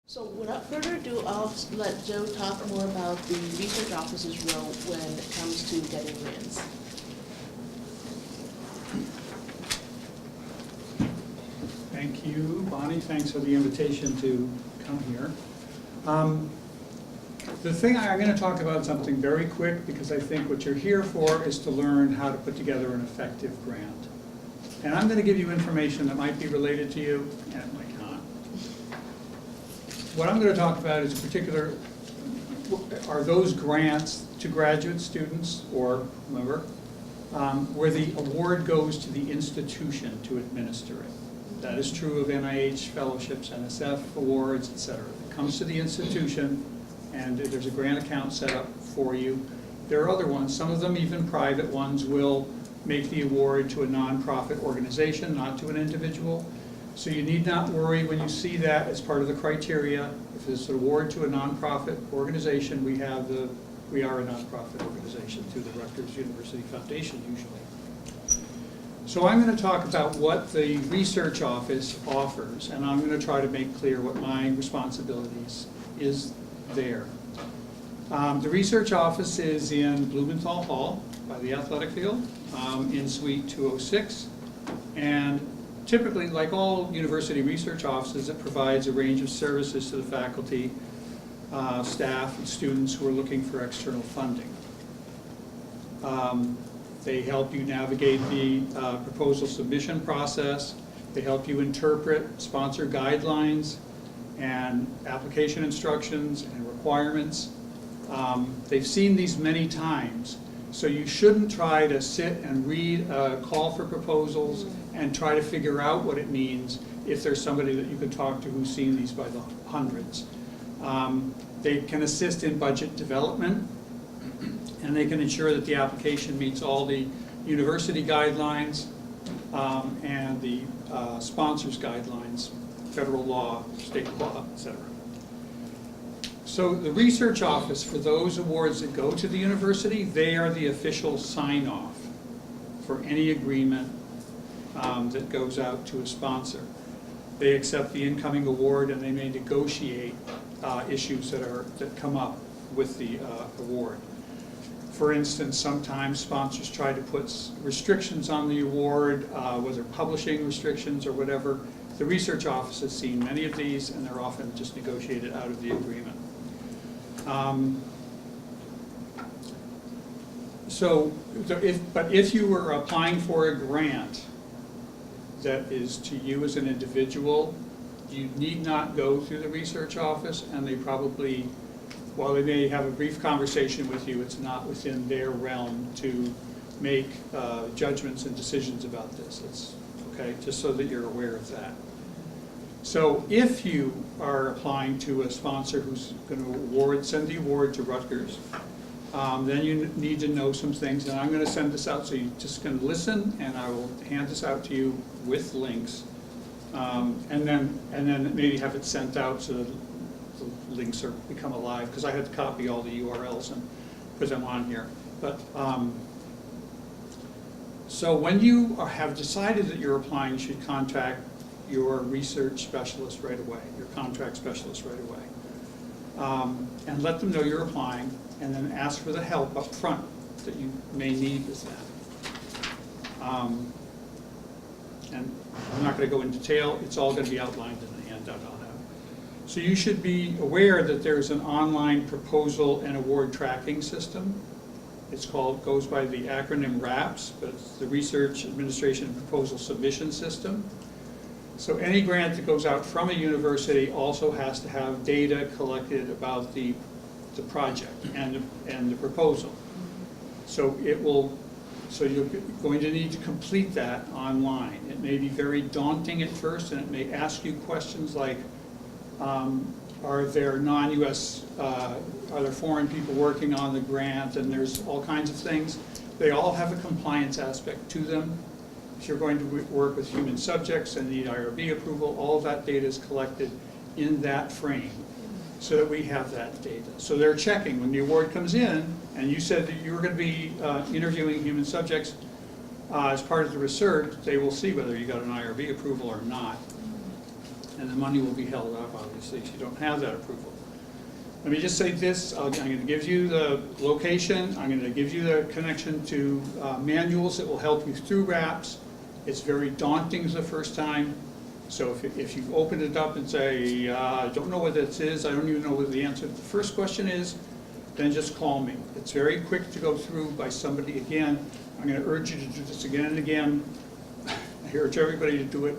So without further ado, I'll let Joe talk more about the research office's role when it comes to getting grants. Thank you, Bonnie. Thanks for the invitation to come here. The thing I'm going to talk about something very quick because I think what you're here for is to learn how to put together an effective grant. And I'm going to give you information that might be related to you and it might not. What I'm going to talk about is are those grants to graduate students or whomever, where the award goes to the institution to administer it. That is true of NIH fellowships, NSF awards, etc. It comes to the institution and there's a grant account set up for you. There are other ones, some of them even private ones will make the award to a nonprofit organization, not to an individual. So you need not worry when you see that as part of the criteria. If it's an award to a nonprofit organization, we are a nonprofit organization through the Rutgers University Foundation usually. So I'm going to talk about what the research office offers, and I'm going to try to make clear what my responsibilities is there. The research office is in Blumenthal Hall by the athletic field in Suite 206, and typically, like all university research offices, it provides a range of services to the faculty, staff, and students who are looking for external funding. They help you navigate the proposal submission process. They help you interpret sponsor guidelines and application instructions and requirements. They've seen these many times, so you shouldn't try to sit and read a call for proposals and try to figure out what it means if there's somebody that you can talk to who's seen these by the hundreds. They can assist in budget development, and they can ensure that the application meets all the university guidelines and the sponsors guidelines, federal law, state law, etc. So the research office, for those awards that go to the university, they are the official sign-off for any agreement that goes out to a sponsor. They accept the incoming award and they may negotiate issues that come up with the award. For instance, sometimes sponsors try to put restrictions on the award, whether publishing restrictions or whatever. The research office has seen many of these, and they're often just negotiated out of the agreement. But if you were applying for a grant that is to you as an individual, you need not go through the research office, and they probably, while they may have a brief conversation with you, it's not within their realm to make judgments and decisions about this. It's okay, just so that you're aware of that. So if you are applying to a sponsor who's going to send the award to Rutgers, then you need to know some things, and I'm going to send this out, so you're just going to listen, and I will hand this out to you with links, and then maybe have it sent out so that the links become alive, because I had to copy all the URLs and put them on here. But so when you have decided that you're applying, you should contact your research specialist right away, your contract specialist right away, and let them know you're applying, and then ask for the help up front that you may need with that. And I'm not going to go into detail, it's all going to be outlined in the handout on that. So you should be aware that there's an online proposal and award tracking system. Goes by the acronym RAPS, but it's the Research Administration Proposal Submission System. So any grant that goes out from a university also has to have data collected about the project and the proposal. So you're going to need to complete that online. It may be very daunting at first, and it may ask you questions like, are there non-US, are there foreign people working on the grant, and there's all kinds of things. They all have a compliance aspect to them. If you're going to work with human subjects and need IRB approval, all of that data is collected in that frame so that we have that data. So they're checking when the award comes in, and you said that you were going to be interviewing human subjects as part of the research, they will see whether you got an IRB approval or not. and the money will be held up, obviously, if you don't have that approval. Let me just say this, I'm going to give you the location, I'm going to give you the connection to manuals that will help you through RAPS. It's very daunting the first time, so if you open it up and say, I don't know what this is, I don't even know what the answer to the first question is, then just call me. It's very quick to go through by somebody. Again, I'm going to urge you to do this again and again. I urge everybody to do it.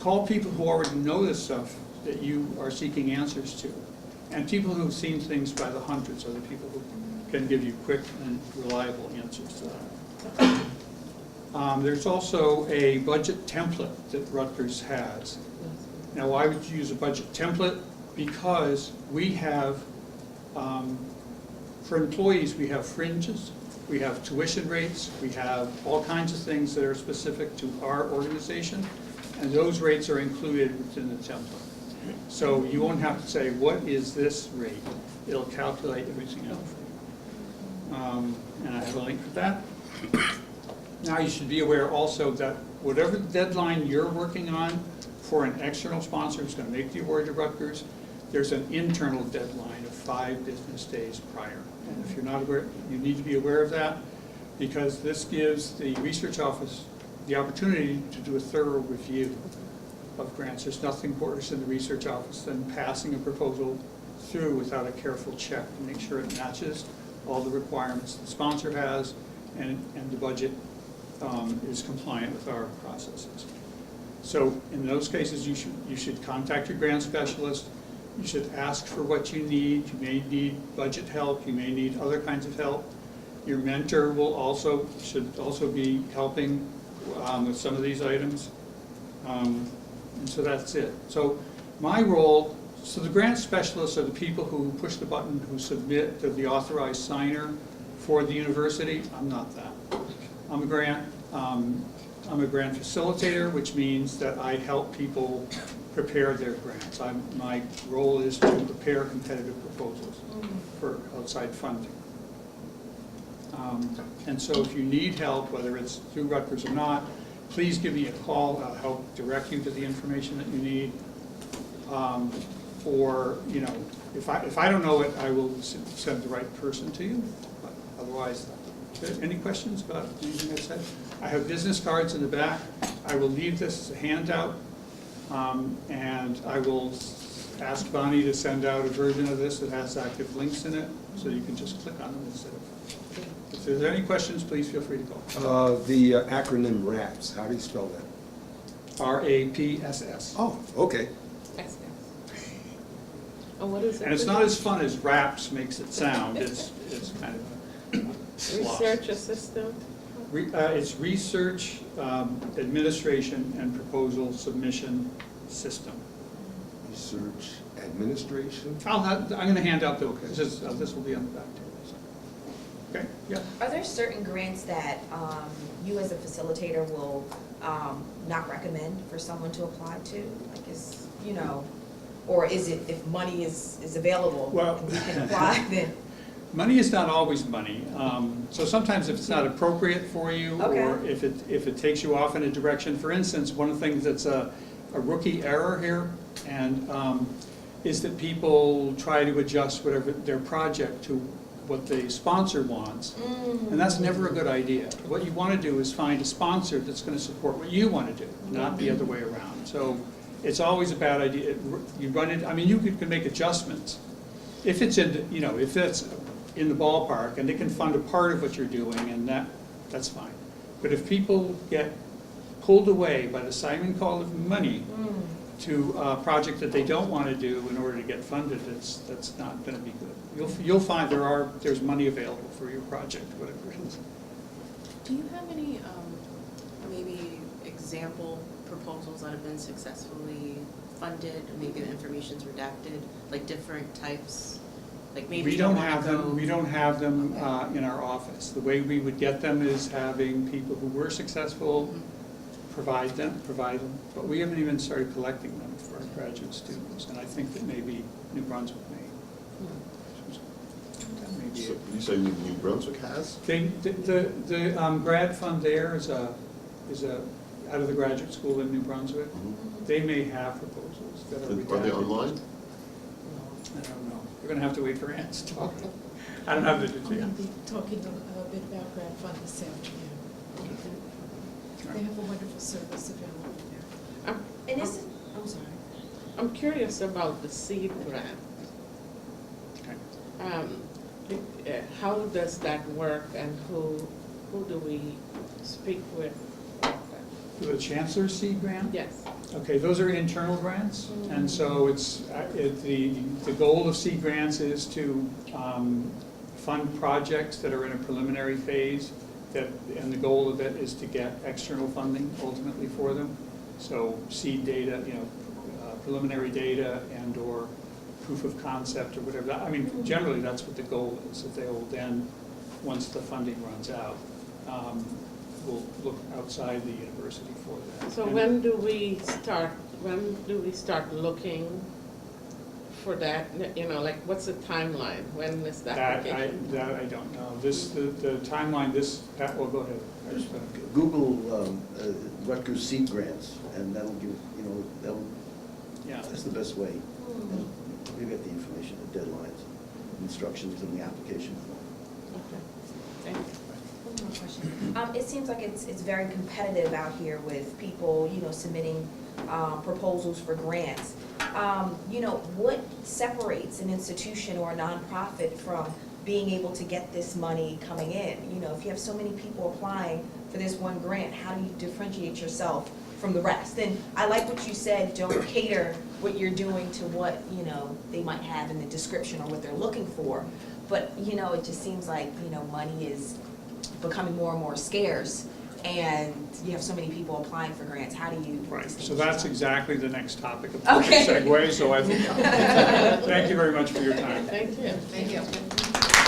Call people who already know this stuff that you are seeking answers to. And people who've seen things by the hundreds are the people who can give you quick and reliable answers to that. There's also a budget template that Rutgers has. Now, why would you use a budget template? Because we have, for employees, we have fringes, we have tuition rates, we have all kinds of things that are specific to our organization, and those rates are included within the template. So you won't have to say, what is this rate? It'll calculate everything out for you. And I have a link for that. Now you should be aware also that whatever deadline you're working on for an external sponsor who's going to make the award to Rutgers, there's an internal deadline of 5 business days prior. And if you're not aware, you need to be aware of that, because this gives the research office the opportunity to do a thorough review of grants. There's nothing worse in the research office than passing a proposal through without a careful check to make sure it matches all the requirements the sponsor has, and the budget is compliant with our processes. So in those cases, you should contact your grant specialist. You should ask for what you need. You may need budget help. You may need other kinds of help. Your mentor should also be helping with some of these items. And so that's it. So my role, so the grant specialists are the people who push the button, who submit to the authorized signer for the university. I'm not that. I'm a grant facilitator, which means that I help people prepare their grants. My role is to prepare competitive proposals for outside funding. And so if you need help, whether it's through Rutgers or not, please give me a call. I'll help direct you to the information that you need. Or, you know, if I don't know it, I will send the right person to you. But otherwise, any questions about anything I said? I have business cards in the back. I will leave this as a handout, and I will ask Bonnie to send out a version of this that has active links in it, so you can just click on them instead of. If there's any questions, please feel free to call. The acronym RAPS, how do you spell that? RAPSS. Oh, okay. Oh, what is it? And it's not as fun as RAPS makes it sound. It's kind of a slosh. Research assistant? It's Research Administration and Proposal Submission System. Research administration? I'm going to hand out the, this will be on the back too. So. Okay, yeah. Are there certain grants that you as a facilitator will not recommend for someone to apply to? Like, is, you know, or is it if money is available and you can apply, then? Money is not always money. So sometimes if it's not appropriate for you, or if it takes you off in a direction. For instance, one of the things that's a rookie error here, and is that people try to adjust whatever their project to what the sponsor wants, and that's never a good idea. What you want to do is find a sponsor that's going to support what you want to do, not the other way around. So it's always a bad idea. You run it. I mean, you can make adjustments if it's in, you know, if it's in the ballpark and they can fund a part of what you're doing, and that's fine. But if people get pulled away by the Simon call of money to a project that they don't want to do in order to get funded, that's not going to be good. You'll find there's money available for your project, whatever it is. Do you have any maybe example proposals that have been successfully funded? Maybe the information's redacted, like different types. Like maybe We don't have them Okay. in our office. The way we would get them is having people who were successful provide them, but we haven't even started collecting them for our graduate students, and I think that maybe New Brunswick may. That may be So it. you say New Brunswick has? The grad fund there is out of the graduate school in New Brunswick. They may have proposals. that are Are they redacted. online? I don't know. We're gonna have to wait for Ann to talk. I don't have the, I'm yeah. going to be talking a bit about grant fund this afternoon. They have a wonderful service available there. And this is, I'm sorry. I'm curious about the seed grant. Okay. How does that work and who do we speak with? The Chancellor's Seed Grant? Yes. Okay, those are internal grants, and so the goal of seed grants is to fund projects that are in a preliminary phase, and the goal of it is to get external funding ultimately for them. So seed data, preliminary data and/or proof of concept or whatever. I mean, generally, that's what the goal is, that they will then, once the funding runs out, will look outside the university for that. So And- when do we start looking for that? Like what's the timeline? When is the application? That I don't know. The timeline, well, go ahead. I just- Google Rutgers seed grants, and that'll give, Yeah. that's the best way. And you get the information, the deadlines, instructions in the application form. Okay. Thank you. One more question. It seems like it's very competitive out here with people, submitting proposals for grants. What separates an institution or a nonprofit from being able to get this money coming in? If you have so many people applying for this one grant, how do you differentiate yourself from the rest? And I like what you said, don't cater what you're doing to what, they might have in the description or what they're looking for. But, it just seems like, money is becoming more and more scarce, and you have so many people applying for grants. How do you? Right, so distinguish that's yourself? exactly the next topic of Okay. segue, so I think, thank you very much for your time. Thank you. Thank you.